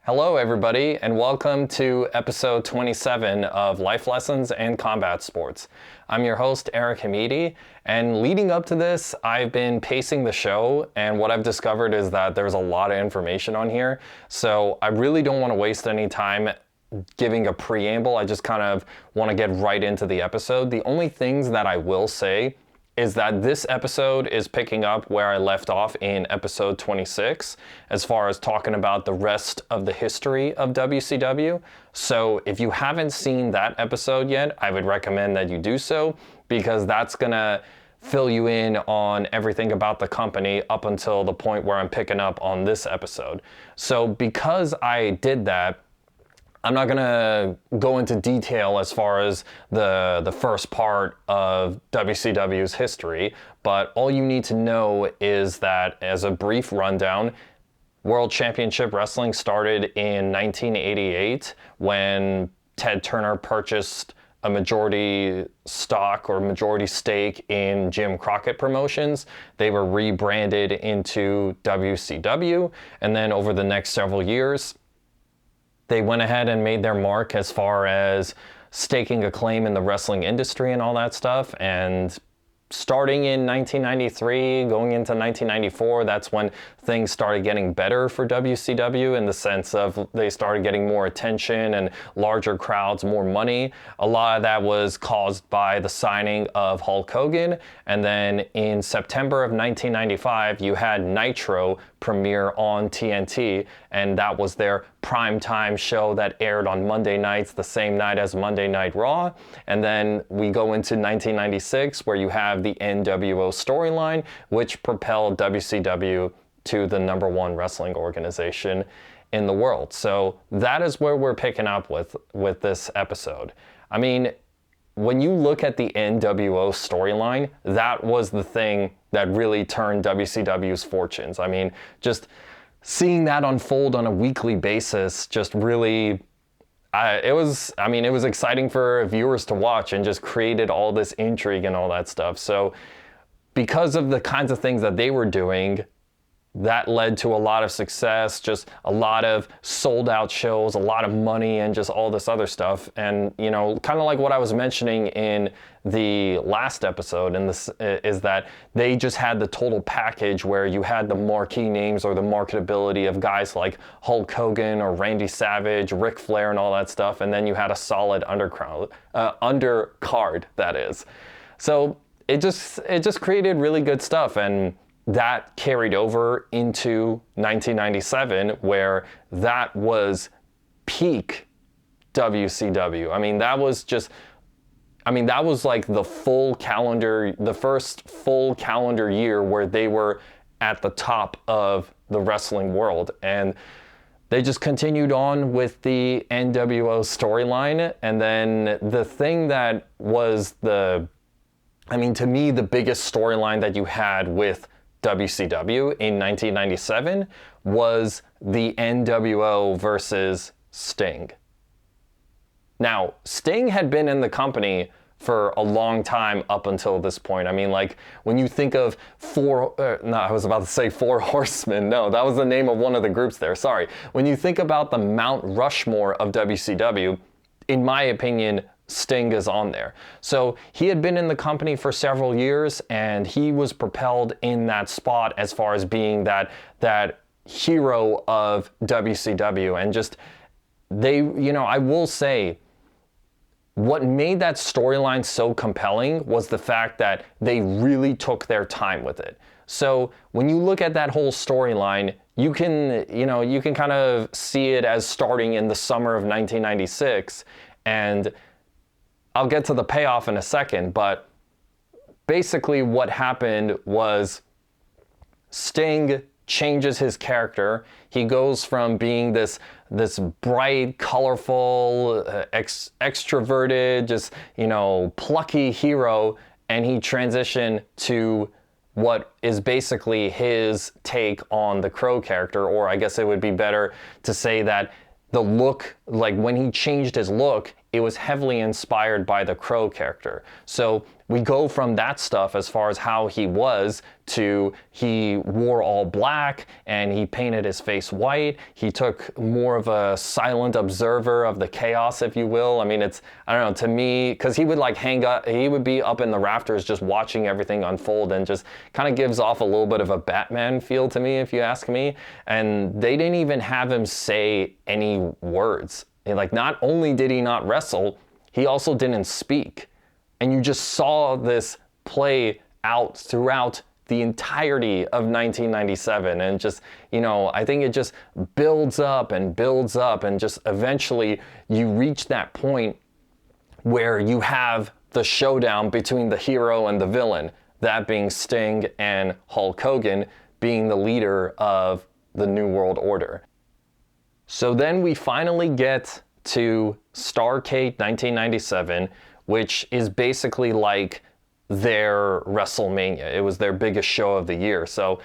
Hello, everybody, and welcome to episode 27 of Life Lessons and Combat Sports. I'm your host, Eric Hamidi, and leading up to this, I've been pacing the show, and what I've discovered is that there's a lot of information on here, so I really don't want to waste any time giving a preamble. I just kind of want to get right into the episode. The only things that I will say is that this episode is picking up where I left off in episode 26 as far as talking about the rest of the history of WCW. So if you haven't seen that episode yet, I would recommend that you do so, because that's gonna fill you in on everything about the company up until the point where I'm picking up on this episode. So because I did that, I'm not gonna go into detail as far as the first part of WCW's history, but all you need to know is that, as a brief rundown, World Championship Wrestling started in 1988 when Ted Turner purchased a majority stock or majority stake in Jim Crockett Promotions. They were rebranded into WCW, and then over the next several years, they went ahead and made their mark as far as staking a claim in the wrestling industry and all that stuff. And starting in 1993, going into 1994, that's when things started getting better for WCW, in the sense of they started getting more attention and larger crowds, more money. A lot of that was caused by the signing of Hulk Hogan. And then in September of 1995, you had Nitro premiere on TNT, and that was their primetime show that aired on Monday nights, the same night as Monday Night Raw. And then we go into 1996, where you have the NWO storyline, which propelled WCW to the #1 wrestling organization in the world. So that is where we're picking up with this episode. I mean, when you look at the NWO storyline, that was the thing that really turned WCW's fortunes. I mean, just seeing that unfold on a weekly basis just really, it was exciting for viewers to watch, and just created all this intrigue and all that stuff. So because of the kinds of things that they were doing, that led to a lot of success, just a lot of sold out shows, a lot of money, and just all this other stuff. And, you know, kind of like what I was mentioning in the last episode, and this is that they just had the total package, where you had the marquee names or the marketability of guys like Hulk Hogan or Randy Savage, Ric Flair, and all that stuff. And then you had a solid undercard, that is. So it just created really good stuff. And that carried over into 1997, where that was peak WCW. That was like the first full calendar year where they were at the top of the wrestling world. And they just continued on with the NWO storyline. And then the thing that was to me, the biggest storyline that you had with WCW in 1997 was the NWO versus Sting. Now, Sting had been in the company for a long time up until this point. When you think of Four Horsemen. No, that was the name of one of the groups there. Sorry. When you think about the Mount Rushmore of WCW, in my opinion, Sting is on there. So he had been in the company for several years, and he was propelled in that spot as far as being that hero of WCW. And just, I will say, what made that storyline so compelling was the fact that they really took their time with it. So when you look at that whole storyline, you can kind of see it as starting in the summer of 1996, and I'll get to the payoff in a second, but basically what happened was Sting changes his character. He goes from being this bright, colorful, extroverted, just, plucky hero, and he transitioned to what is basically his take on the Crow character, or I guess it would be better to say that the look, like when he changed his look, it was heavily inspired by the Crow character. So we go from that stuff as far as how he was to he wore all black and he painted his face white. He took more of a silent observer of the chaos, if you will. I mean, I don't know, to me, because he would like hang up, he would be up in the rafters just watching everything unfold, and just kind of gives off a little bit of a Batman feel to me, if you ask me. And they didn't even have him say any words. Like, not only did he not wrestle, he also didn't speak. And you just saw this play out throughout the entirety of 1997. And just, I think it just builds up and just eventually you reach that point where you have the showdown between the hero and the villain, that being Sting and Hulk Hogan being the leader of the New World Order. So then we finally get to Starrcade 1997, which is basically like their WrestleMania. It was their biggest show of the year. So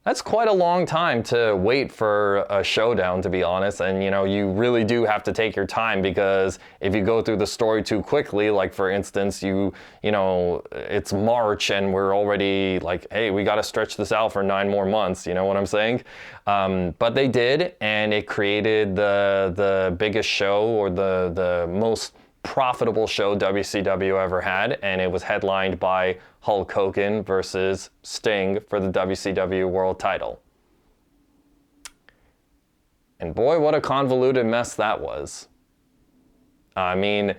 that's quite a long time to wait for a showdown, to be honest. And, you really do have to take your time, because if you go through the story too quickly, like for instance, it's March and we're already like, hey, we got to stretch this out for 9 more months. You know what I'm saying? But they did, and it created the biggest show, or the most profitable show WCW ever had, and it was headlined by Hulk Hogan versus Sting for the WCW World title. And boy, what a convoluted mess that was. I mean,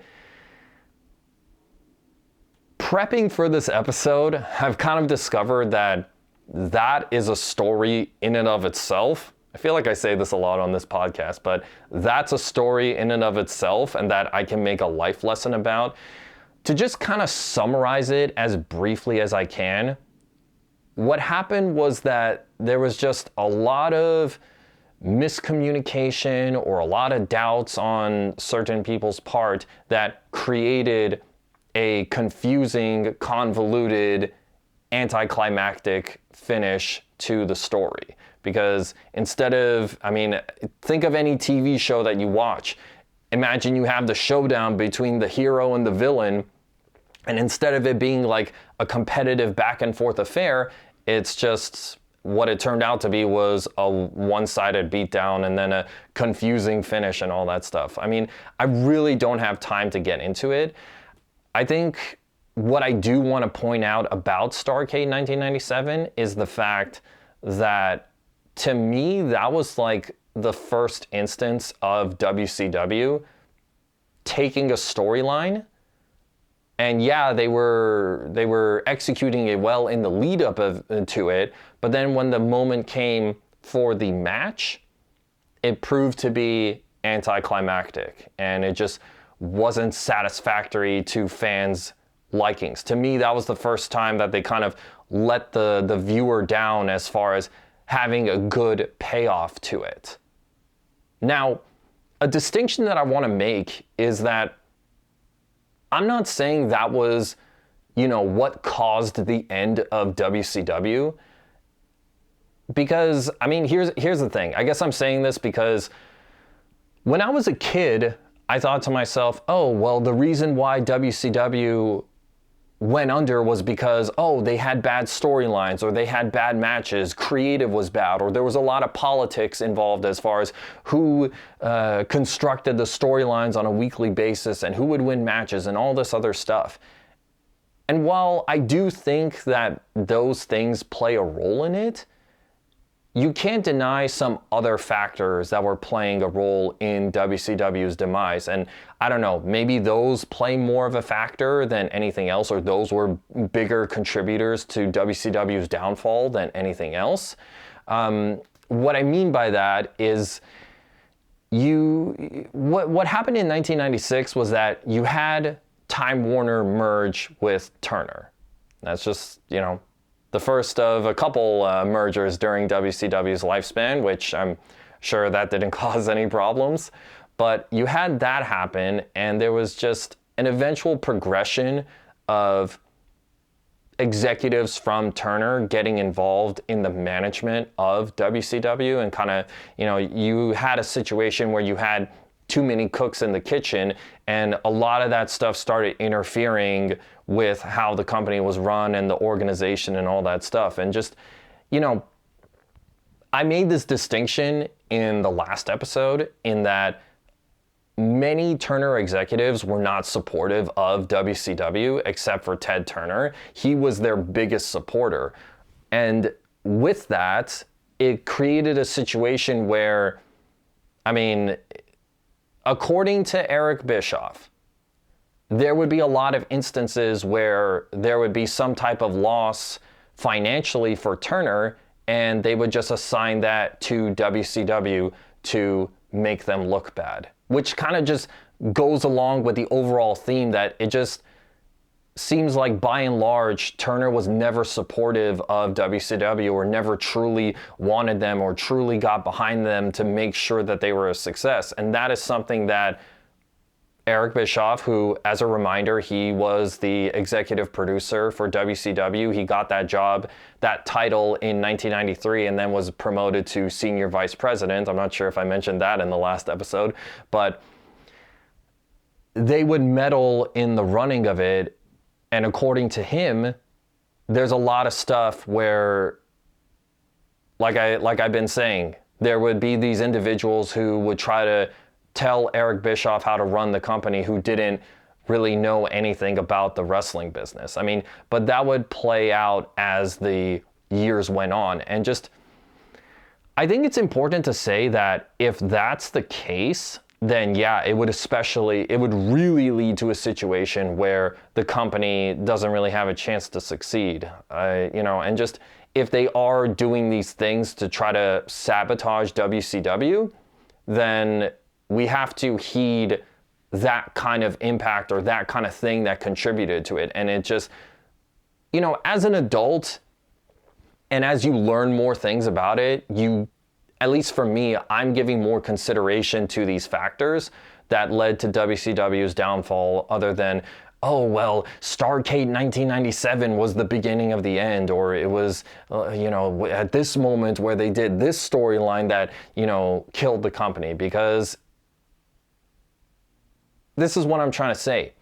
prepping for this episode, I've kind of discovered that is a story in and of itself. I feel like I say this a lot on this podcast, but that's a story in and of itself, and that I can make a life lesson about. To just kind of summarize it as briefly as I can, what happened was that there was just a lot of miscommunication or a lot of doubts on certain people's part that created a confusing, convoluted, anticlimactic finish to the story. Because instead of, think of any TV show that you watch. Imagine you have the showdown between the hero and the villain, and instead of it being like a competitive back and forth affair, it's just what it turned out to be was a one-sided beatdown and then a confusing finish and all that stuff. I really don't have time to get into it. I think what I do want to point out about Starrcade 1997 is the fact that, to me, that was like the first instance of WCW taking a storyline, and yeah, they were executing it well in the lead up to it, but then when the moment came for the match, it proved to be anticlimactic, and it just wasn't satisfactory to fans' likings. To me, that was the first time that they kind of let the viewer down as far as having a good payoff to it. Now, a distinction that I want to make is that I'm not saying that was, what caused the end of WCW. Because, here's the thing. I guess I'm saying this because when I was a kid, I thought to myself, oh, well, the reason why WCW went under was because, they had bad storylines, or they had bad matches, creative was bad, or there was a lot of politics involved as far as who constructed the storylines on a weekly basis and who would win matches and all this other stuff. And while I do think that those things play a role in it, you can't deny some other factors that were playing a role in WCW's demise. And I don't know, maybe those play more of a factor than anything else, or those were bigger contributors to WCW's downfall than anything else. What I mean by that is what happened in 1996 was that you had Time Warner merge with Turner. That's just, the first of a couple mergers during WCW's lifespan, which I'm sure that didn't cause any problems. But you had that happen, and there was just an eventual progression of executives from Turner getting involved in the management of WCW, and kind of, you had a situation where you had too many cooks in the kitchen, and a lot of that stuff started interfering with how the company was run and the organization and all that stuff. And just, I made this distinction in the last episode in that many Turner executives were not supportive of WCW except for Ted Turner. He was their biggest supporter. And with that, it created a situation where, according to Eric Bischoff, there would be a lot of instances where there would be some type of loss financially for Turner, and they would just assign that to WCW to make them look bad, which kind of just goes along with the overall theme that it just seems like by and large, Turner was never supportive of WCW or never truly wanted them or truly got behind them to make sure that they were a success. And that is something that Eric Bischoff, who, as a reminder, he was the executive producer for WCW. He got that job, that title in 1993, and then was promoted to senior vice president. I'm not sure if I mentioned that in the last episode, but they would meddle in the running of it. And according to him, there's a lot of stuff where, like I've been saying, there would be these individuals who would try to tell Eric Bischoff how to run the company who didn't really know anything about the wrestling business. But that would play out as the years went on. And just, I think it's important to say that if that's the case, then yeah, it would really lead to a situation where the company doesn't really have a chance to succeed. And just, if they are doing these things to try to sabotage WCW, then we have to heed that kind of impact or that kind of thing that contributed to it. And it just, as an adult, and as you learn more things about it, at least for me, I'm giving more consideration to these factors that led to WCW's downfall, other than, oh, well, Starrcade 1997 was the beginning of the end, or it was, at this moment where they did this storyline that, killed the company. Because this is what I'm trying to say.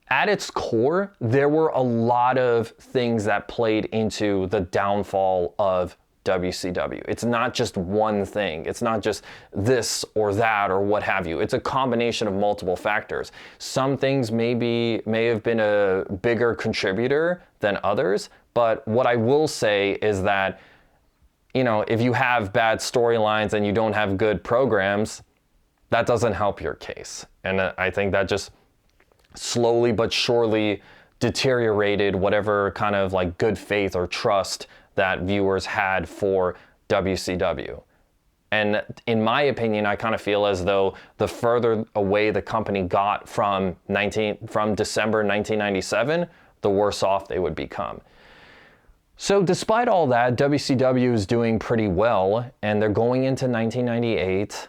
At its core, there were a lot of things that played into the downfall of WCW. It's not just one thing. It's not just this or that or what have you. It's a combination of multiple factors. Some things may have been a bigger contributor than others, but what I will say is that, if you have bad storylines and you don't have good programs, that doesn't help your case. And I think that just slowly but surely deteriorated whatever kind of like good faith or trust that viewers had for WCW. And in my opinion, I kind of feel as though the further away the company got from December 1997, the worse off they would become. So despite all that, WCW is doing pretty well, and they're going into 1998,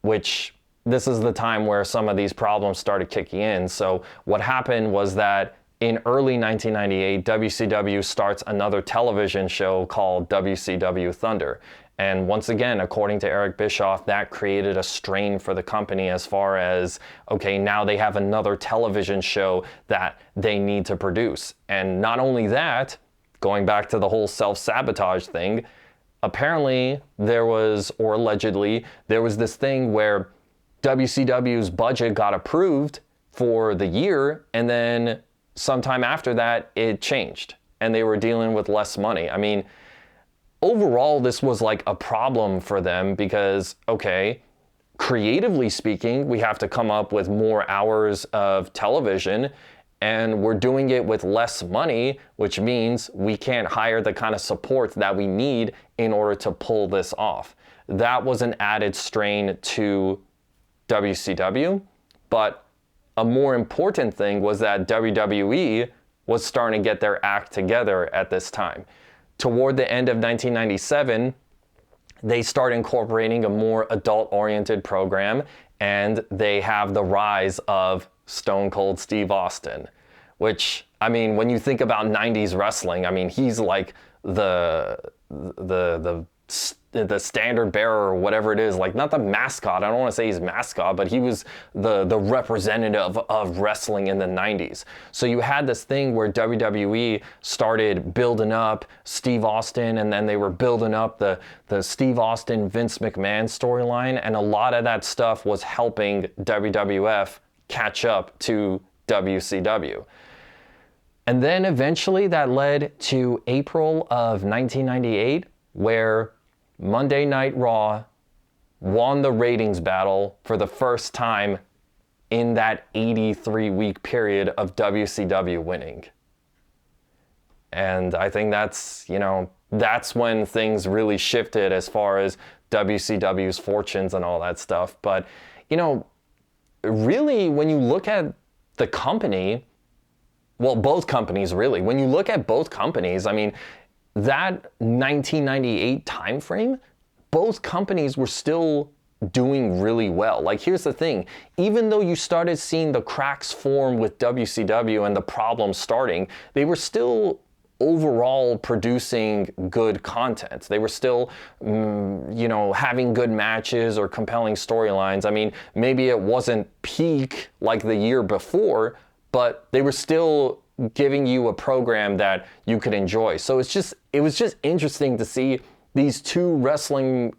which this is the time where some of these problems started kicking in. So what happened was that in early 1998, WCW starts another television show called WCW Thunder. And once again, according to Eric Bischoff, that created a strain for the company as far as, okay, now they have another television show that they need to produce. And not only that, going back to the whole self-sabotage thing, apparently allegedly, there was this thing where WCW's budget got approved for the year, and then sometime after that, it changed, and they were dealing with less money. Overall, this was like a problem for them because, okay, creatively speaking, we have to come up with more hours of television, and we're doing it with less money, which means we can't hire the kind of support that we need in order to pull this off. That was an added strain to WCW, but a more important thing was that WWE was starting to get their act together at this time. Toward the end of 1997, they start incorporating a more adult-oriented program, and they have the rise of Stone Cold Steve Austin, which, when you think about 90s wrestling, he's like the the standard bearer or whatever it is, like not the mascot. I don't want to say he's mascot, but he was the representative of wrestling in the 90s. So you had this thing where WWE started building up Steve Austin, and then they were building up the Steve Austin Vince McMahon storyline, and a lot of that stuff was helping WWF catch up to WCW. And then eventually that led to April of 1998, where Monday Night Raw won the ratings battle for the first time in that 83-week period of WCW winning. And I think that's when things really shifted as far as WCW's fortunes and all that stuff. But, really, when you look at the company, well, both companies really, when you look at both companies, I mean, that 1998 timeframe, both companies were still doing really well. Like, here's the thing, even though you started seeing the cracks form with WCW and the problems starting, they were still overall producing good content. They were still, having good matches or compelling storylines. I mean, maybe it wasn't peak like the year before, but they were still giving you a program that you could enjoy. So it was just interesting to see these two wrestling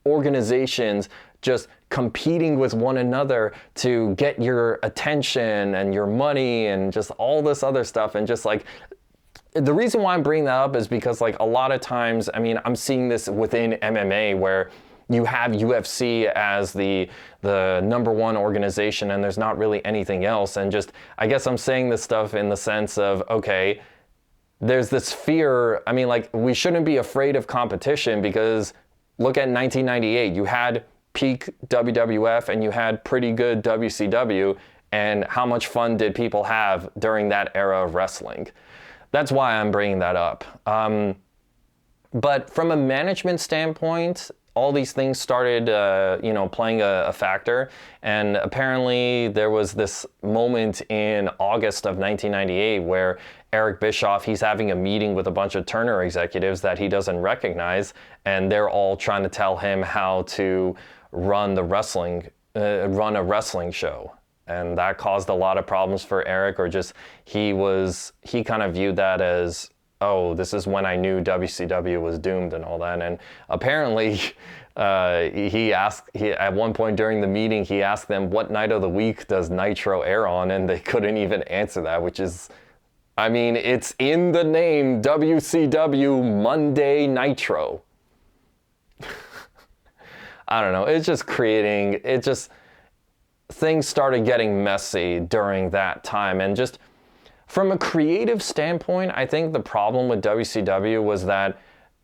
organizations just competing with one another to get your attention and your money and just all this other stuff. And just like, the reason why I'm bringing that up is because, like, a lot of times, I mean, I'm seeing this within MMA where you have UFC as the number one organization, and there's not really anything else. And just, I guess I'm saying this stuff in the sense of, okay, there's this fear. I mean, like, we shouldn't be afraid of competition, because look at 1998. You had peak WWF and you had pretty good WCW, and how much fun did people have during that era of wrestling? That's why I'm bringing that up. But from a management standpoint, all these things started, playing a factor. And apparently there was this moment in August of 1998 where Eric Bischoff, he's having a meeting with a bunch of Turner executives that he doesn't recognize, and they're all trying to tell him how to run a wrestling show. And that caused a lot of problems for Eric, or just he kind of viewed that as, oh, this is when I knew WCW was doomed and all that. And apparently at one point during the meeting, he asked them, what night of the week does Nitro air on? And they couldn't even answer that, which is, I mean, it's in the name, WCW Monday Nitro. I don't know, things started getting messy during that time. And just from a creative standpoint, I think the problem with WCW was that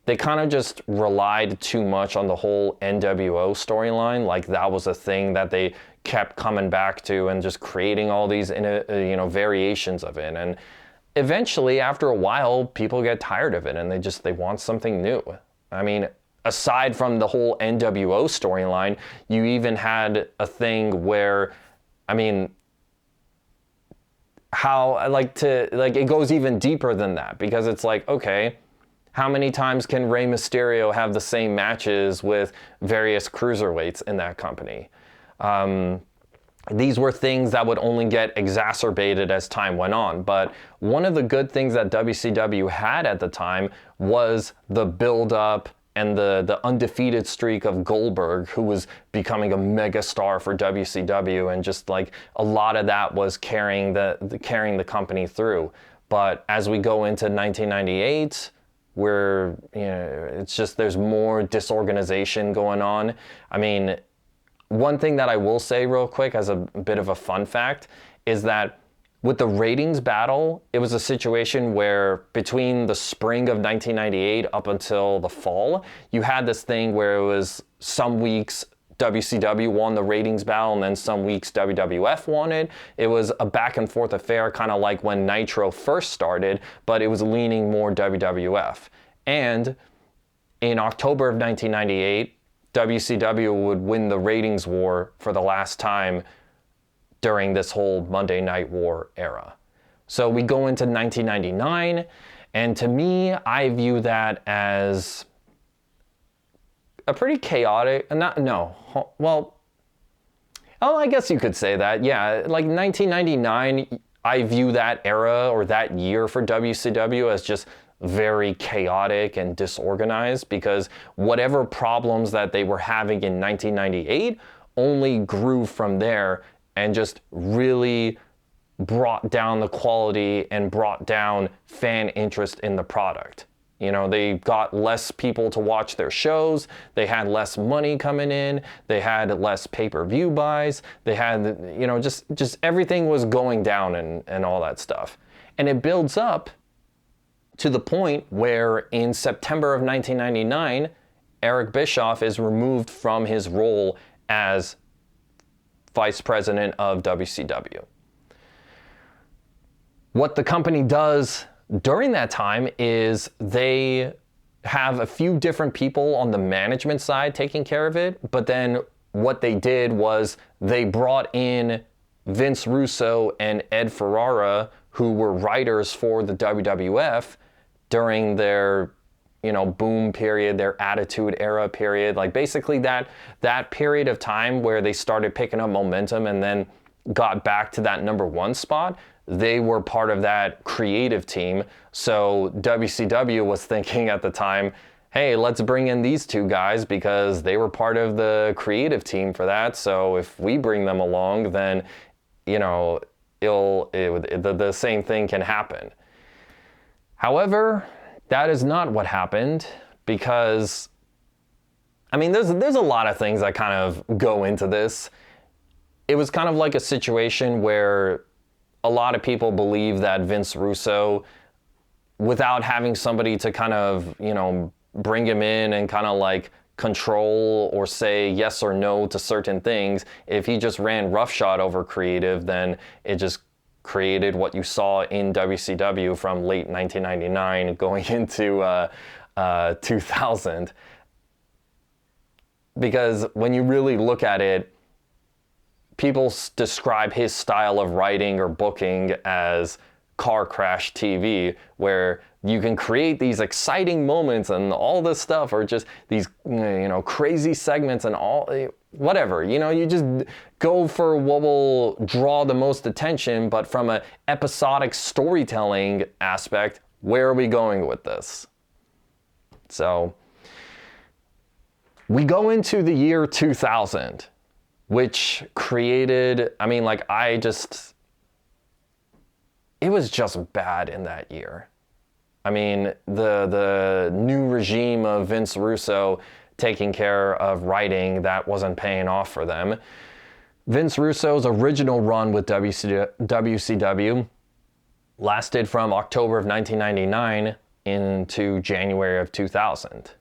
they kind of just relied too much on the whole NWO storyline. Like, that was a thing that they kept coming back to, and just creating all these variations of it. And eventually, after a while, people get tired of it, and they want something new. I mean, aside from the whole NWO storyline, you even had a thing where, I mean, it goes even deeper than that, because it's like, okay, how many times can Rey Mysterio have the same matches with various cruiserweights in that company? These were things that would only get exacerbated as time went on. But one of the good things that WCW had at the time was the build-up and the undefeated streak of Goldberg, who was becoming a mega star for WCW, and just like a lot of that was carrying the company through. But as we go into 1998, it's just, there's more disorganization going on. I mean, one thing that I will say real quick as a bit of a fun fact is that with the ratings battle, it was a situation where between the spring of 1998 up until the fall, you had this thing where it was some weeks WCW won the ratings battle, and then some weeks WWF won it. It was a back and forth affair, kind of like when Nitro first started, but it was leaning more WWF. And in October of 1998, WCW would win the ratings war for the last time during this whole Monday Night War era. So we go into 1999, and to me, I view that as pretty chaotic, not, no, well, oh, I guess you could say that. Yeah, like 1999, I view that era or that year for WCW as just very chaotic and disorganized, because whatever problems that they were having in 1998 only grew from there and just really brought down the quality and brought down fan interest in the product. You know, they got less people to watch their shows, they had less money coming in, they had less pay-per-view buys, they had, you know, just everything was going down and all that stuff. And it builds up to the point where in September of 1999, Eric Bischoff is removed from his role as vice president of WCW. What the company does during that time is they have a few different people on the management side taking care of it, but then what they did was they brought in Vince Russo and Ed Ferrara, who were writers for the WWF during their, you know, boom period, their Attitude Era period, like basically that period of time where they started picking up momentum and then got back to that #1 spot. They were part of that creative team. So WCW was thinking at the time, hey, let's bring in these two guys because they were part of the creative team for that. So if we bring them along, then, you know, the same thing can happen. However, that is not what happened, because, I mean, there's a lot of things that kind of go into this. It was kind of like a situation where a lot of people believe that Vince Russo, without having somebody to kind of, you know, bring him in and kind of like control or say yes or no to certain things, if he just ran roughshod over creative, then it just created what you saw in WCW from late 1999 going into 2000. Because when you really look at it, people describe his style of writing or booking as car crash TV, where you can create these exciting moments and all this stuff, or just these, you know, crazy segments and all, whatever, you know, you just go for what will draw the most attention. But from an episodic storytelling aspect, where are we going with this? So we go into the year 2000, which created, I mean, like, it was just bad in that year. I mean, the new regime of Vince Russo taking care of writing, that wasn't paying off for them. Vince Russo's original run with WCW lasted from October of 1999 into January of 2000.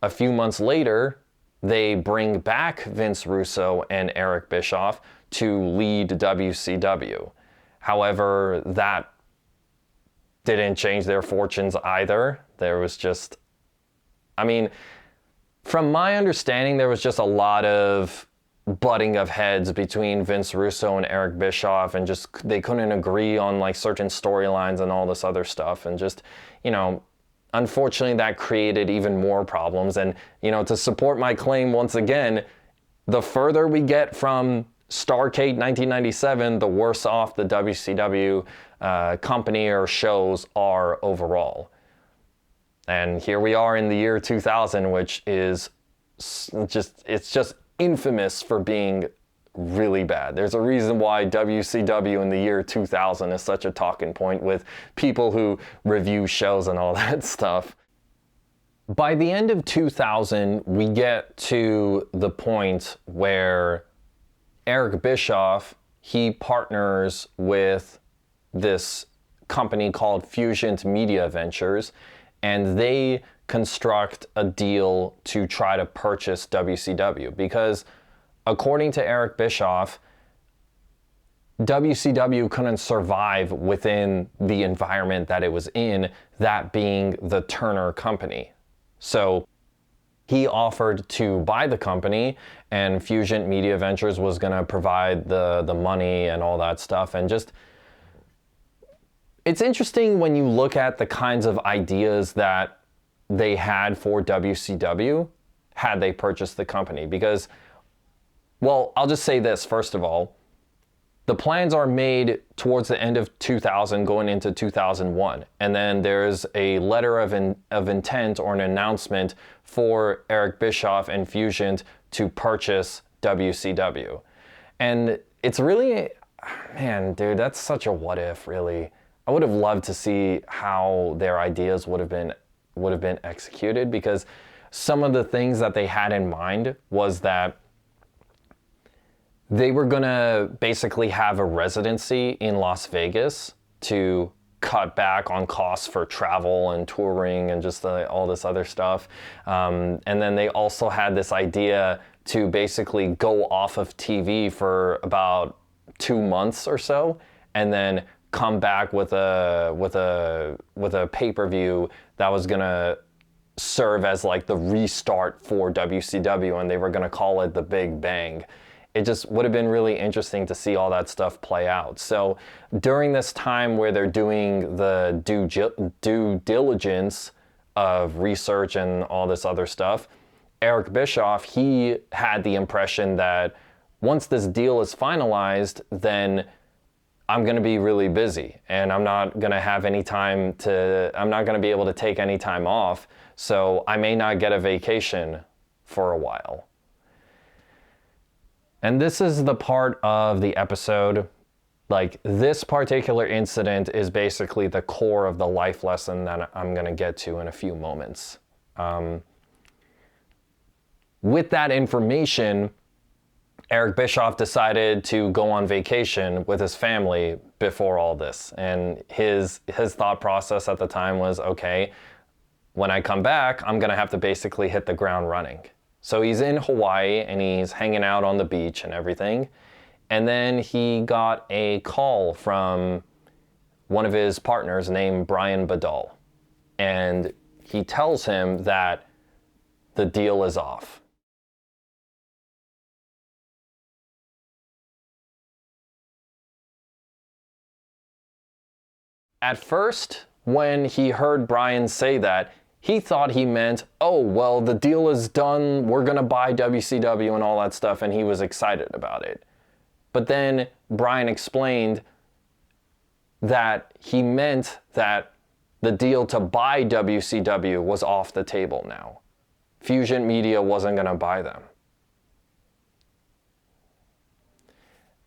A few months later, they bring back Vince Russo and Eric Bischoff to lead WCW. However, that didn't change their fortunes either. There was just, I mean, from my understanding, there was just a lot of butting of heads between Vince Russo and Eric Bischoff, and just they couldn't agree on like certain storylines and all this other stuff, and just, you know, unfortunately that created even more problems. And, you know, to support my claim once again, the further we get from Starrcade 1997, the worse off the WCW company or shows are overall. And here we are in the year 2000, which is it's just infamous for being really bad. There's a reason why WCW in the year 2000 is such a talking point with people who review shows and all that stuff. By the end of 2000, we get to the point where Eric Bischoff, he partners with this company called Fusient Media Ventures, and they construct a deal to try to purchase WCW, because according to Eric Bischoff, WCW couldn't survive within the environment that it was in, that being the Turner Company. So he offered to buy the company, and Fusient Media Ventures was going to provide the money and all that stuff. And just, it's interesting when you look at the kinds of ideas that they had for WCW, had they purchased the company. Because, well, I'll just say this first of all. The plans are made towards the end of 2000 going into 2001. And then there's a letter of intent or an announcement for Eric Bischoff and Fusient to purchase WCW. And it's really, man, dude, that's such a what if, really. I would have loved to see how their ideas would have been executed, because some of the things that they had in mind was that they were gonna basically have a residency in Las Vegas to cut back on costs for travel and touring and just all this other stuff. And then they also had this idea to basically go off of TV for about 2 months or so, and then come back with a pay-per-view that was gonna serve as like the restart for WCW, and they were gonna call it the Big Bang. It just would have been really interesting to see all that stuff play out. So during this time where they're doing the due diligence of research and all this other stuff, Eric Bischoff, he had the impression that once this deal is finalized, then I'm going to be really busy and I'm not going to have any time I'm not going to be able to take any time off. So I may not get a vacation for a while. And this is the part of the episode, like this particular incident is basically the core of the life lesson that I'm going to get to in a few moments. With that information, Eric Bischoff decided to go on vacation with his family before all this. And his thought process at the time was, okay, when I come back, I'm going to have to basically hit the ground running. So he's in Hawaii and he's hanging out on the beach and everything. And then he got a call from one of his partners named Brian Badal. And he tells him that the deal is off. At first, when he heard Brian say that, he thought he meant, oh, well, the deal is done, we're gonna buy WCW and all that stuff, and he was excited about it. But then Brian explained that he meant that the deal to buy WCW was off the table now. Fusient Media wasn't gonna buy them.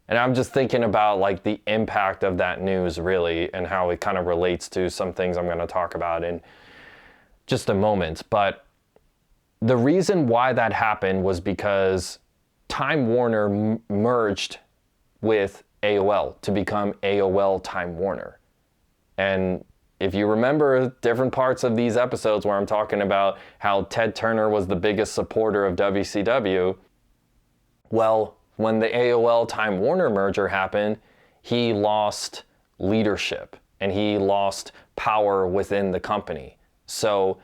And I'm just thinking about like the impact of that news really, and how it kind of relates to some things I'm gonna talk about in just a moment. But the reason why that happened was because Time Warner merged with AOL to become AOL Time Warner. And if you remember different parts of these episodes where I'm talking about how Ted Turner was the biggest supporter of WCW, well, when the AOL Time Warner merger happened, he lost leadership and he lost power within the company. So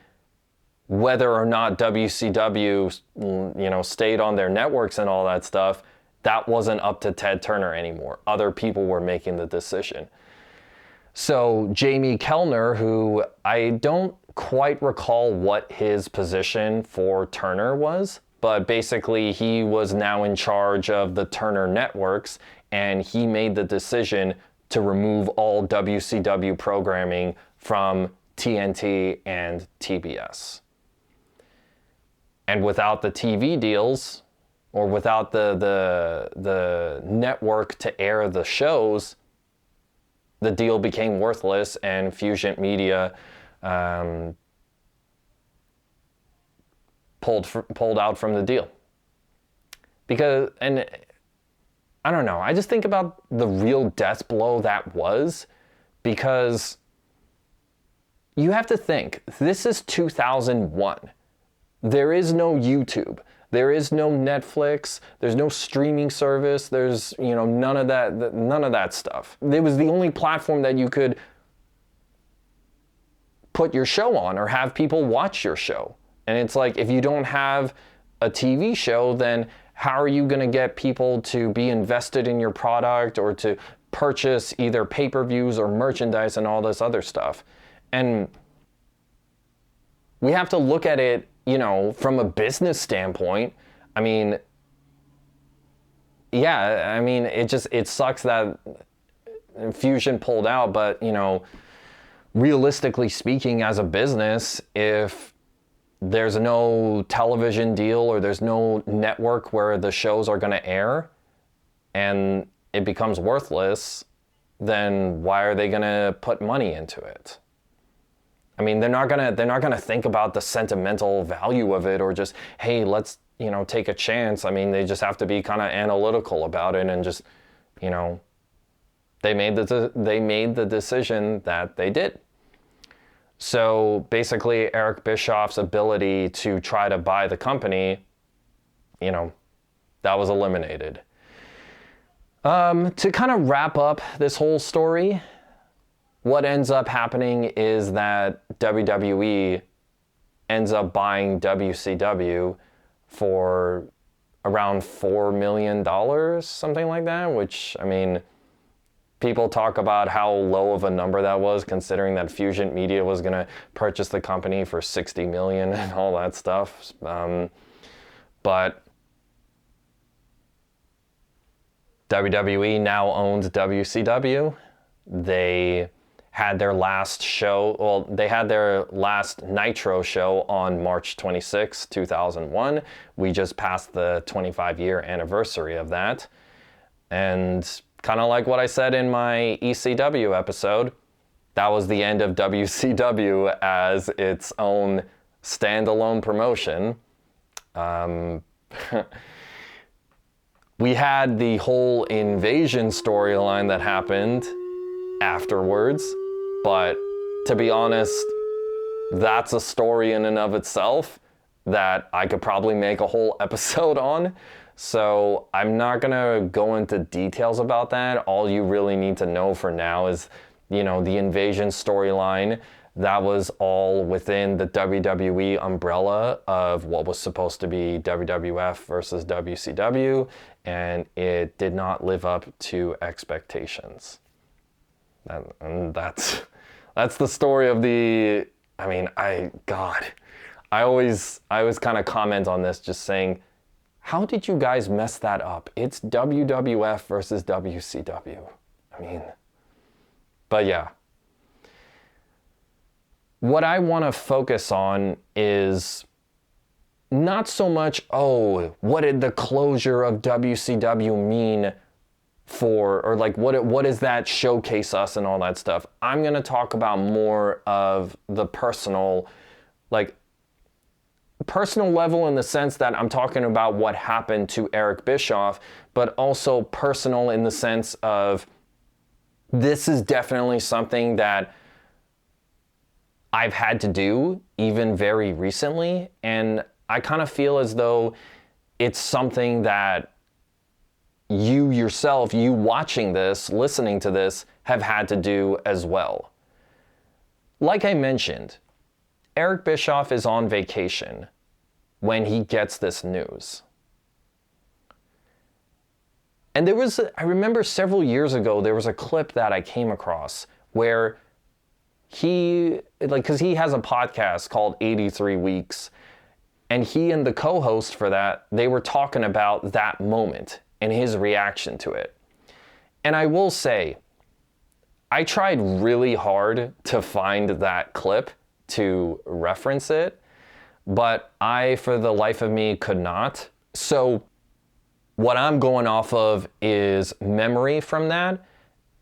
whether or not WCW, stayed on their networks and all that stuff, that wasn't up to Ted Turner anymore. Other people were making the decision. So Jamie Kellner, who I don't quite recall what his position for Turner was, but basically he was now in charge of the Turner networks, and he made the decision to remove all WCW programming from TNT and TBS. And without the TV deals, or without the network to air the shows, the deal became worthless, and Fusient Media pulled out from the deal. Because, and I don't know, I just think about the real death blow that was, because you have to think, this is 2001. There is no YouTube. There is no Netflix. There's no streaming service. There's, none of that stuff. It was the only platform that you could put your show on or have people watch your show. And it's like, if you don't have a TV show, then how are you going to get people to be invested in your product or to purchase either pay-per-views or merchandise and all this other stuff? And we have to look at it from a business standpoint, I mean, yeah, I mean, it sucks that Fusient pulled out, but, realistically speaking, as a business, if there's no television deal or there's no network where the shows are going to air and it becomes worthless, then why are they going to put money into it? I mean, they're not gonna think about the sentimental value of it, or just, hey, let's, take a chance. I mean, they just have to be kind of analytical about it, and just, they made the decision that they did. So basically, Eric Bischoff's ability to try to buy the company, that was eliminated. To kind of wrap up this whole story, what ends up happening is that WWE ends up buying WCW for around $4 million, something like that, which, I mean, people talk about how low of a number that was, considering that Fusient Media was going to purchase the company for $60 million and all that stuff. But WWE now owns WCW. They had their last show, they had their last Nitro show on March 26, 2001. We just passed the 25-year anniversary of that. And kind of like what I said in my ECW episode, that was the end of WCW as its own standalone promotion. We had the whole invasion storyline that happened afterwards, but to be honest, that's a story in and of itself that I could probably make a whole episode on. So I'm not gonna go into details about that. All you really need to know for now is, the invasion storyline. That was all within the WWE umbrella of what was supposed to be WWF versus WCW, and it did not live up to expectations. And that's the story of the, I mean, I always kind of comment on this, just saying, how did you guys mess that up? It's WWF versus WCW. I mean, but yeah. What I want to focus on is not so much, what did the closure of WCW mean for, or like what does that showcase us and all that stuff. I'm going to talk about more of the personal level, in the sense that I'm talking about what happened to Eric Bischoff, but also personal in the sense of this is definitely something that I've had to do even very recently, and I kind of feel as though it's something that you yourself, you watching this, listening to this, have had to do as well. Like I mentioned, Eric Bischoff is on vacation when he gets this news. And I remember several years ago, there was a clip that I came across where because he has a podcast called 83 Weeks, and he and the co-host for that, they were talking about that moment and his reaction to it. And I will say, I tried really hard to find that clip to reference it, but I, for the life of me, could not. So what I'm going off of is memory from that,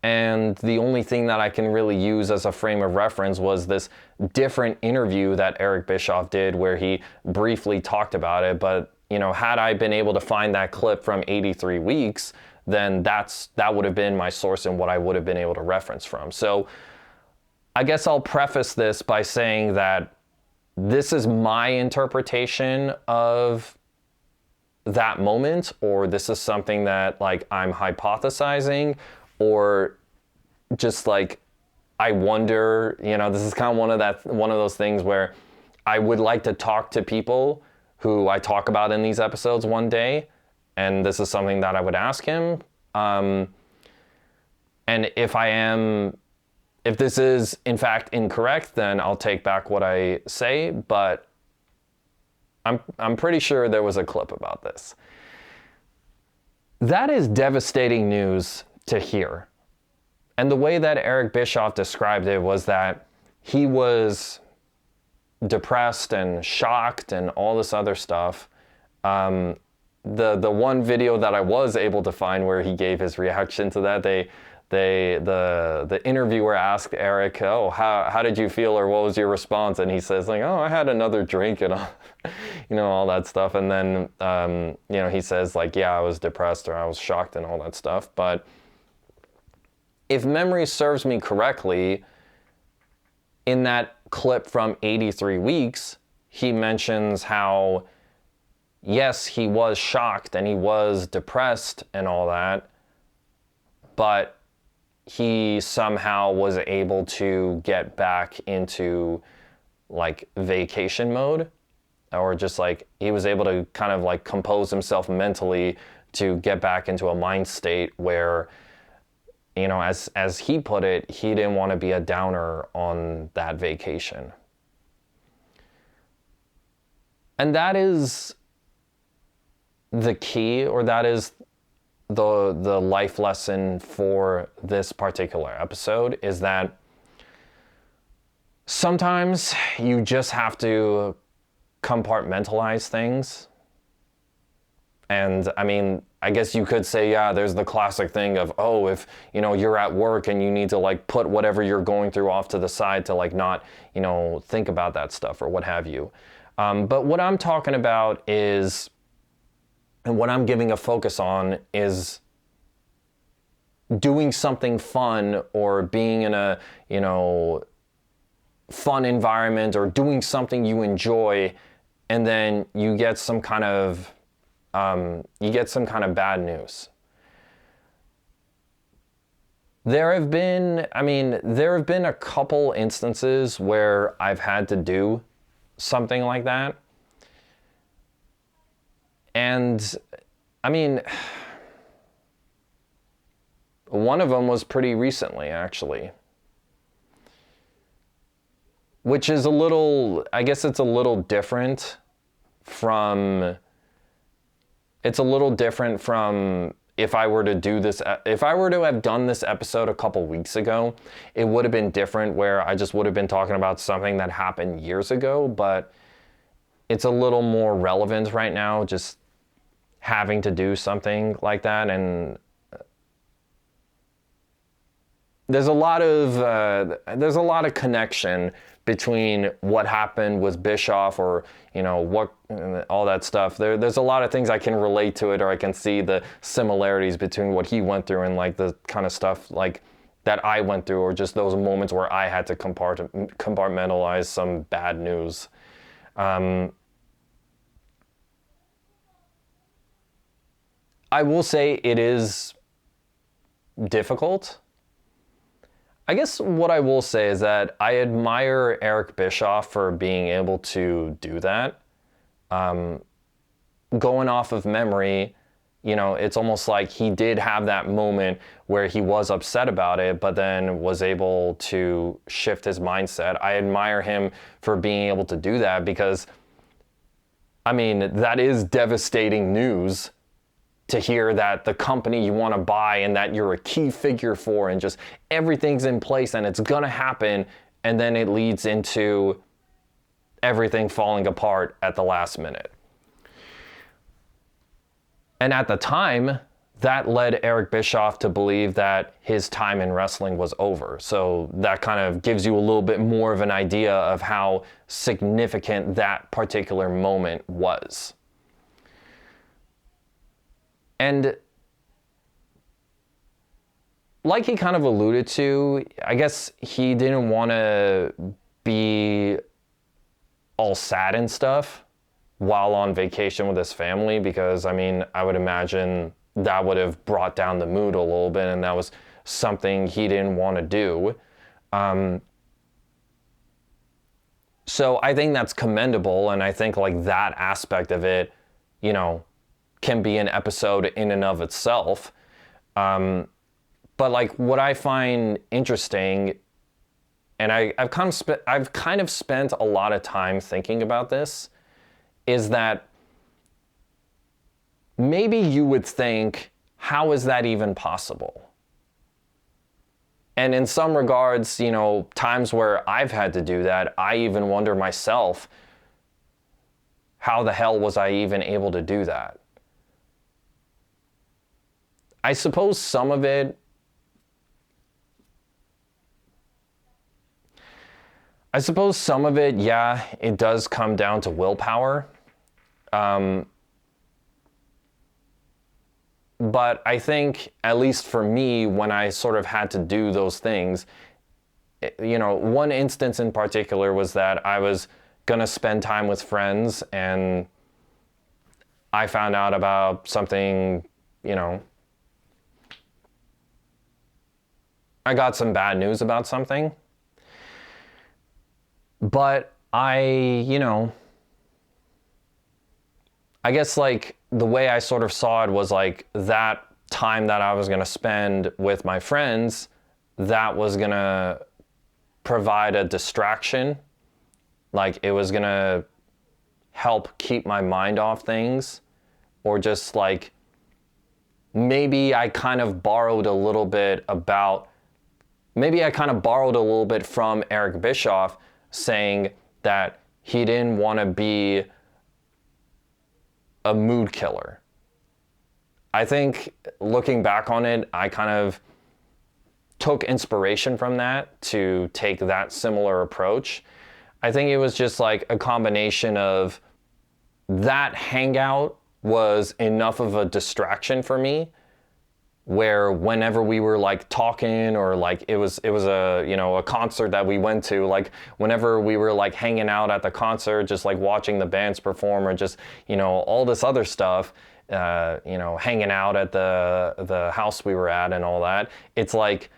and the only thing that I can really use as a frame of reference was this different interview that Eric Bischoff did where he briefly talked about it. But, had I been able to find that clip from 83 Weeks, then that would have been my source and what I would have been able to reference from. So I guess I'll preface this by saying that this is my interpretation of that moment, or this is something that I'm hypothesizing, or just I wonder, this is kind of one of those things where I would like to talk to people who I talk about in these episodes one day, and this is something that I would ask him. And if this is in fact incorrect, then I'll take back what I say. But I'm pretty sure there was a clip about this. That is devastating news to hear. And the way that Eric Bischoff described it was that he was depressed and shocked and all this other stuff. The one video that I was able to find where he gave his reaction to that, the interviewer asked Eric, "Oh, how did you feel, or what was your response?" And he says like, "Oh, I had another drink and all, all that stuff." And then he says like, "Yeah, I was depressed or I was shocked and all that stuff." But if memory serves me correctly, in that clip from 83 Weeks, he mentions how, yes, he was shocked and he was depressed and all that, but he somehow was able to get back into like vacation mode, or just like he was able to kind of like compose himself mentally to get back into a mind state where, as he put it, he didn't want to be a downer on that vacation. And that is the key, or that is the life lesson for this particular episode, is that sometimes you just have to compartmentalize things. And I mean, I guess you could say, yeah, there's the classic thing of, oh, if, you're at work and you need to like put whatever you're going through off to the side to like not, think about that stuff or what have you. But what I'm talking about is, and what I'm giving a focus on, is doing something fun or being in a, fun environment or doing something you enjoy, and then you get some kind of bad news. There have been a couple instances where I've had to do something like that. And I mean, one of them was pretty recently, actually. Which is I guess it's a little different from if I were to do this, if I were to have done this episode a couple weeks ago, it would have been different, where I just would have been talking about something that happened years ago, but it's a little more relevant right now, just having to do something like that. And there's a lot of connection between what happened with Bischoff, or what, all that stuff. There's a lot of things I can relate to it, or I can see the similarities between what he went through and like the kind of stuff like that I went through, or just those moments where I had to compartmentalize some bad news. I will say it is difficult. I guess what I will say is that I admire Eric Bischoff for being able to do that. Going off of memory, it's almost like he did have that moment where he was upset about it, but then was able to shift his mindset. I admire him for being able to do that, because, I mean, that is devastating news to hear that the company you want to buy and that you're a key figure for, and just everything's in place and it's gonna happen, and then it leads into everything falling apart at the last minute. And at the time, that led Eric Bischoff to believe that his time in wrestling was over. So that kind of gives you a little bit more of an idea of how significant that particular moment was. And like he kind of alluded to, I guess he didn't want to be all sad and stuff while on vacation with his family, because, I mean, I would imagine that would have brought down the mood a little bit, and that was something he didn't want to do. So I think that's commendable, and I think like that aspect of it, can be an episode in and of itself. But like what I find interesting, and I've kind of spent a lot of time thinking about this, is that maybe you would think, how is that even possible? And in some regards, you know, times where I've had to do that, I even wonder myself, how the hell was I even able to do that? I suppose some of it, yeah, it does come down to willpower. But I think, at least for me, when I sort of had to do those things, you know, one instance in particular was that I was going to spend time with friends and I found out about something, you know, I got some bad news about something. But you know, I guess like the way I sort of saw it was like that time that I was going to spend with my friends, that was going to provide a distraction. Like it was going to help keep my mind off things, or just like maybe I kind of borrowed a little bit from Eric Bischoff, saying that he didn't want to be a mood killer. I think looking back on it, I kind of took inspiration from that to take that similar approach. I think it was just like a combination of that hangout was enough of a distraction for me, where whenever we were like talking, or like it was a, you know, a concert that we went to, like whenever we were like hanging out at the concert, just like watching the bands perform, or just, you know, all this other stuff, you know, hanging out at the house we were at and all that, it's like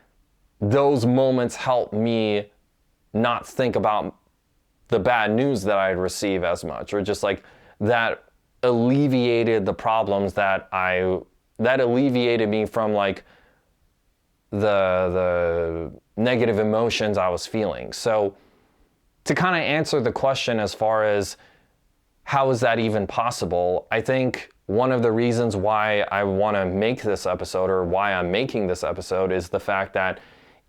those moments helped me not think about the bad news that I'd receive as much, or just like that alleviated the problems that alleviated me from like the negative emotions I was feeling. So to kind of answer the question as far as how is that even possible, I think one of the reasons why I want to make this episode, or why I'm making this episode, is the fact that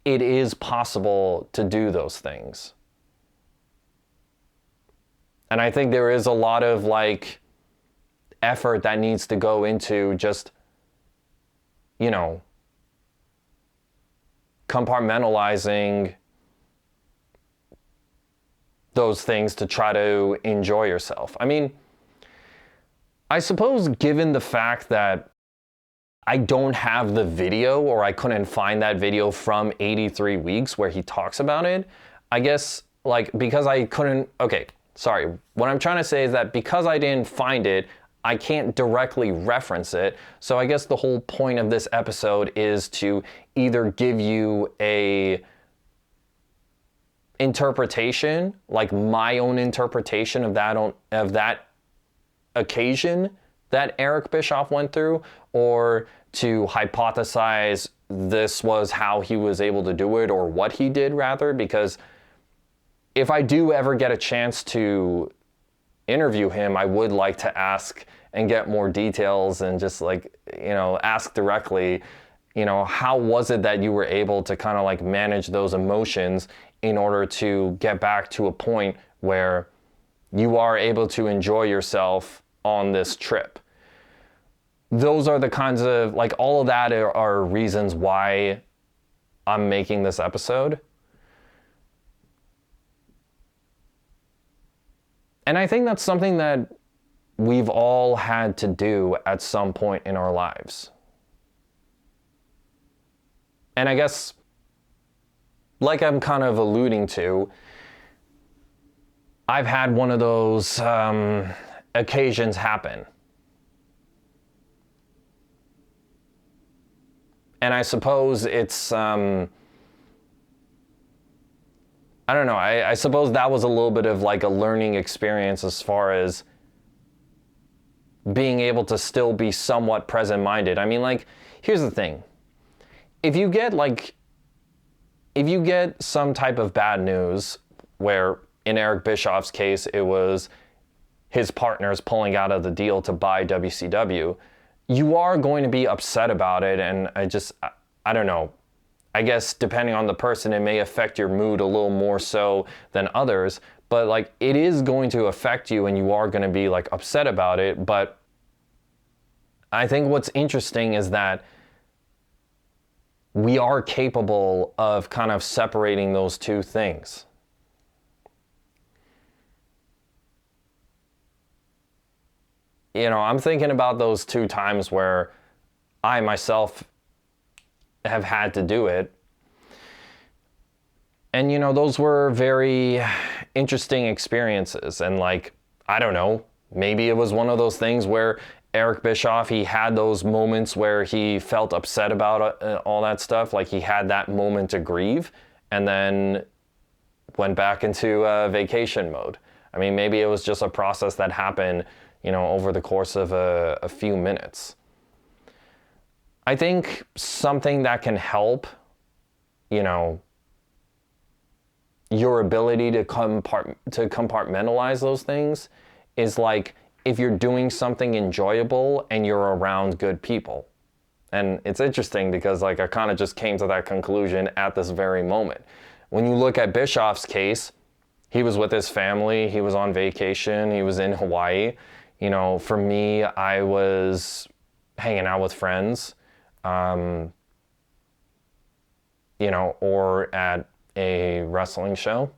it is possible to do those things. And I think there is a lot of like effort that needs to go into just, you know, compartmentalizing those things to try to enjoy yourself. I mean, I suppose given the fact that I don't have the video, or I couldn't find that video from 83 Weeks where he talks about it, I guess like because I couldn't, okay, sorry. What I'm trying to say is that because I didn't find it, I can't directly reference it. So I guess the whole point of this episode is to either give you a interpretation, like my own interpretation of that occasion that Eric Bischoff went through, or to hypothesize this was how he was able to do it, or what he did rather, because if I do ever get a chance to interview him, I would like to ask and get more details, and just like, you know, ask directly, you know, how was it that you were able to kind of like manage those emotions in order to get back to a point where you are able to enjoy yourself on this trip. Those are the kinds of, like, all of that are reasons why I'm making this episode. And I think that's something that we've all had to do at some point in our lives. And I guess, like I'm kind of alluding to, I've had one of those occasions happen. And I suppose it's, I don't know, I suppose that was a little bit of like a learning experience as far as being able to still be somewhat present-minded. I mean, like, here's the thing. If you get some type of bad news, where in Eric Bischoff's case, it was his partners pulling out of the deal to buy WCW, you are going to be upset about it. And I don't know. I guess depending on the person, it may affect your mood a little more so than others. But like, it is going to affect you and you are going to be like upset about it. But I think what's interesting is that we are capable of kind of separating those two things. You know, I'm thinking about those two times where I myself have had to do it. And, you know, those were very interesting experiences. And like, I don't know, maybe it was one of those things where Eric Bischoff, he had those moments where he felt upset about all that stuff. Like he had that moment to grieve and then went back into vacation mode. I mean, maybe it was just a process that happened, you know, over the course of a few minutes. I think something that can help, you know, your ability to compartmentalize those things is like if you're doing something enjoyable and you're around good people. And it's interesting because like I kind of just came to that conclusion at this very moment. When you look at Bischoff's case, he was with his family, he was on vacation, he was in Hawaii. You know, for me, I was hanging out with friends, you know, or at a wrestling show.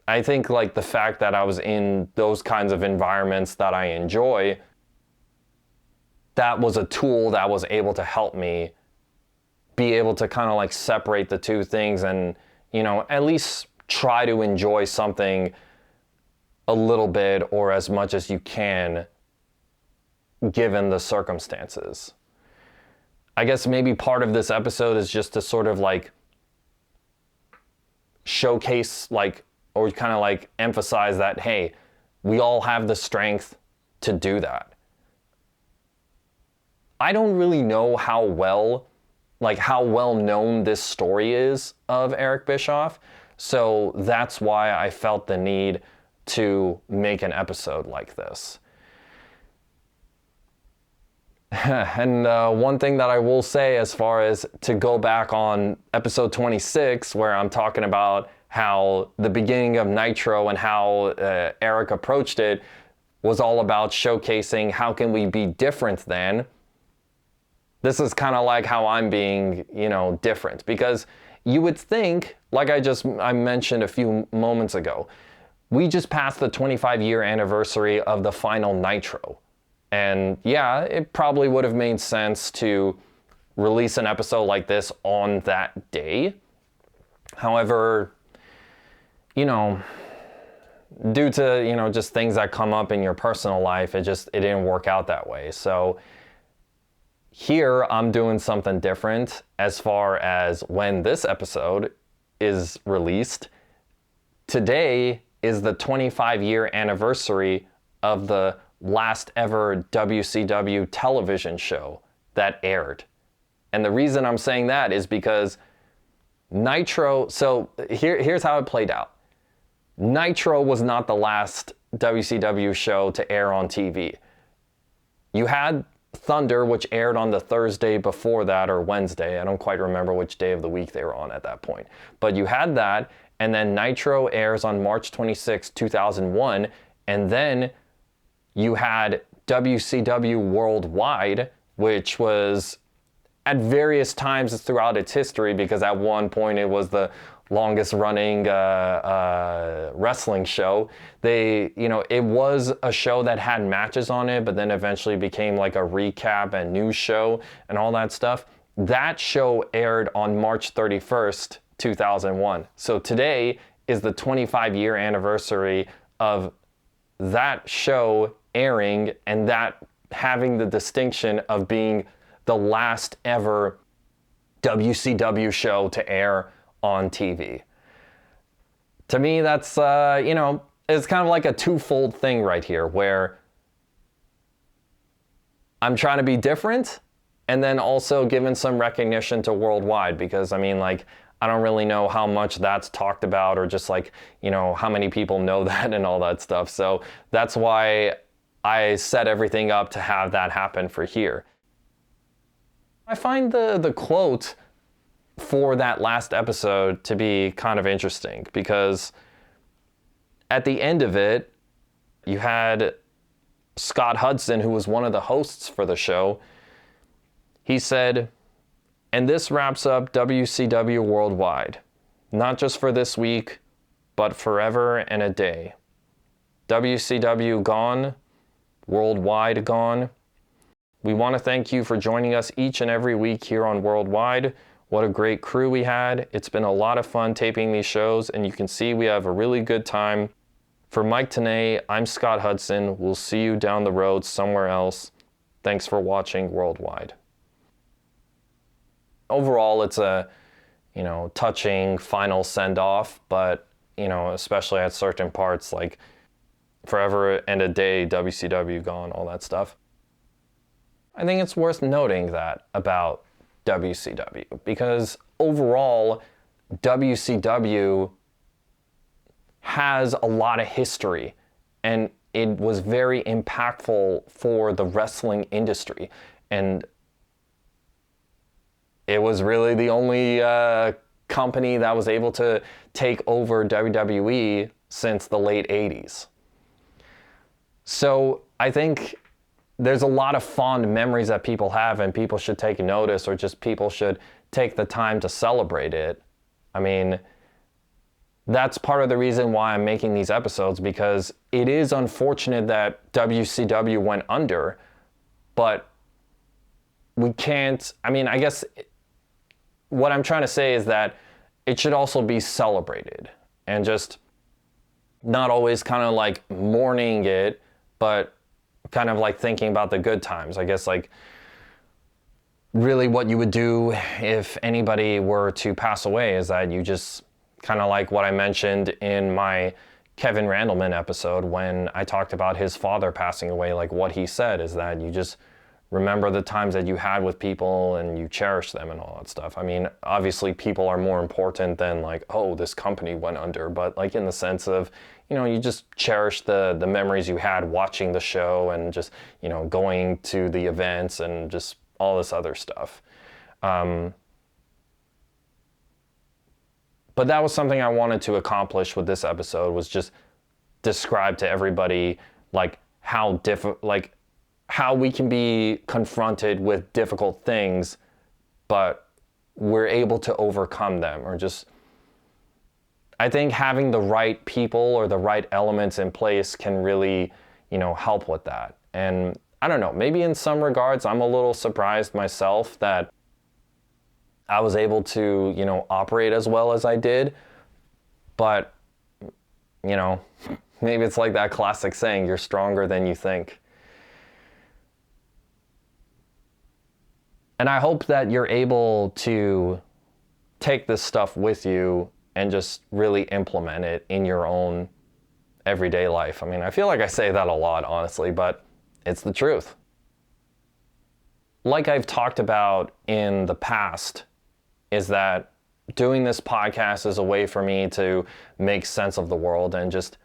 I think like the fact that I was in those kinds of environments that I enjoy, that was a tool that was able to help me be able to kind of like separate the two things and, you know, at least try to enjoy something a little bit or as much as you can given the circumstances. I guess maybe part of this episode is just to sort of like showcase like, or kind of like emphasize that, hey, we all have the strength to do that. I don't really know how well known this story is of Eric Bischoff. So that's why I felt the need to make an episode like this. And one thing that I will say as far as to go back on episode 26, where I'm talking about how the beginning of Nitro and how Eric approached it was all about showcasing how can we be different than. This is kind of like how I'm being, you know, different. Because you would think, like I mentioned a few moments ago, we just passed the 25-year anniversary of the final Nitro. And yeah, it probably would have made sense to release an episode like this on that day. However, you know, due to, you know, just things that come up in your personal life, it didn't work out that way. So here I'm doing something different as far as when this episode is released. Today is the 25-year anniversary of the last ever WCW television show that aired. And the reason I'm saying that is because Nitro, so here's how it played out. Nitro was not the last WCW show to air on TV. You had Thunder, which aired on the Thursday before that, or Wednesday. I don't quite remember which day of the week they were on at that point. But you had that, and then Nitro airs on March 26, 2001, and then you had WCW Worldwide, which was at various times throughout its history, because at one point it was the longest running wrestling show. It was a show that had matches on it, but then eventually became like a recap and news show and all that stuff. That show aired on March 31st, 2001. So today is the 25-year anniversary of that show airing and that having the distinction of being the last ever WCW show to air on TV. To me, that's, it's kind of like a twofold thing right here, where I'm trying to be different and then also giving some recognition to Worldwide, because I mean, like, I don't really know how much that's talked about, or just like, how many people know that and all that stuff. So that's why I set everything up to have that happen for here. I find the quote for that last episode to be kind of interesting, because at the end of it, you had Scott Hudson, who was one of the hosts for the show. He said, "And this wraps up WCW Worldwide, not just for this week, but forever and a day. WCW gone, Worldwide gone. We want to thank you for joining us each and every week here on Worldwide. What a great crew we had. It's been a lot of fun taping these shows, and you can see we have a really good time. For Mike Tenay, I'm Scott Hudson. We'll see you down the road somewhere else. Thanks for watching Worldwide." Overall, it's a, touching final send-off, but, especially at certain parts, like forever and a day, WCW gone, all that stuff. I think it's worth noting that about WCW, because overall, WCW has a lot of history, and it was very impactful for the wrestling industry. And it was really the only company that was able to take over WWE since the late 80s. So I think there's a lot of fond memories that people have, and people should take notice, or just people should take the time to celebrate it. I mean, that's part of the reason why I'm making these episodes, because it is unfortunate that WCW went under, but we can't, I guess what I'm trying to say is that it should also be celebrated, and just not always kind of like mourning it, but kind of like thinking about the good times. I guess like really what you would do if anybody were to pass away is that you just kind of like what I mentioned in my Kevin Randleman episode when I talked about his father passing away. Like what he said is that you just remember the times that you had with people and you cherish them and all that stuff. I mean, obviously people are more important than like, oh, this company went under, but like in the sense of, you just cherish the memories you had watching the show, and just, going to the events and just all this other stuff. But that was something I wanted to accomplish with this episode, was just describe to everybody like how we can be confronted with difficult things, but we're able to overcome them. Or just, I think having the right people or the right elements in place can really, help with that. And I don't know, maybe in some regards, I'm a little surprised myself that I was able to, operate as well as I did. But, maybe it's like that classic saying, you're stronger than you think. And I hope that you're able to take this stuff with you and just really implement it in your own everyday life. I mean, I feel like I say that a lot, honestly, but it's the truth. Like I've talked about in the past, is that doing this podcast is a way for me to make sense of the world, and just,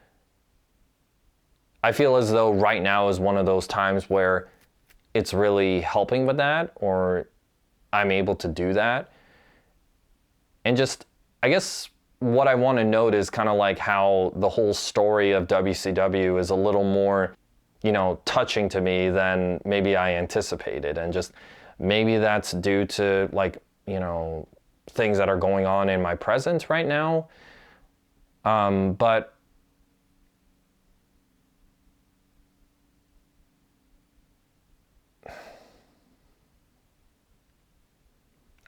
I feel as though right now is one of those times where it's really helping with that, or I'm able to do that. And just, I guess what I want to note is kind of like how the whole story of WCW is a little more, touching to me than maybe I anticipated. And just maybe that's due to like, things that are going on in my present right now. But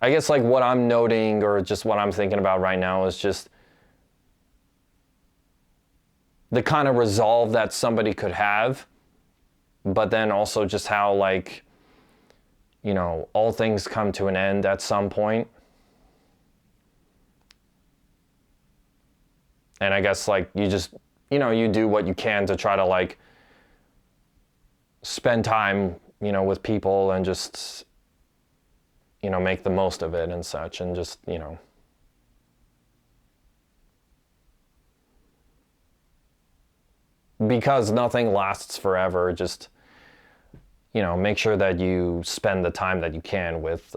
I guess like what I'm noting, or just what I'm thinking about right now, is just the kind of resolve that somebody could have, but then also just how like, all things come to an end at some point. And I guess like you just, you do what you can to try to like spend time, with people, and just, make the most of it and such, and just, because nothing lasts forever, just, make sure that you spend the time that you can with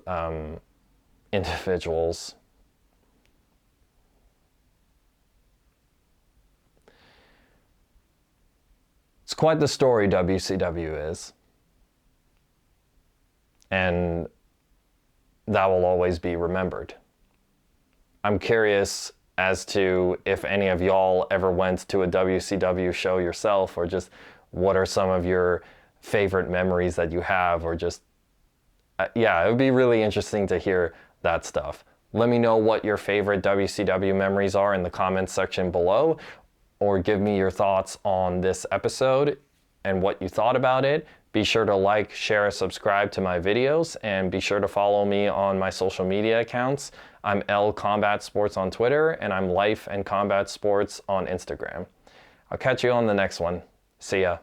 individuals. It's quite the story WCW is. And that will always be remembered. I'm curious as to if any of y'all ever went to a WCW show yourself, or just what are some of your favorite memories that you have, or just, it would be really interesting to hear that stuff. Let me know what your favorite WCW memories are in the comments section below, or give me your thoughts on this episode and what you thought about it. Be sure to like, share, subscribe to my videos, and be sure to follow me on my social media accounts. I'm L Combat Sports on Twitter, and I'm Life and Combat Sports on Instagram. I'll catch you on the next one. See ya.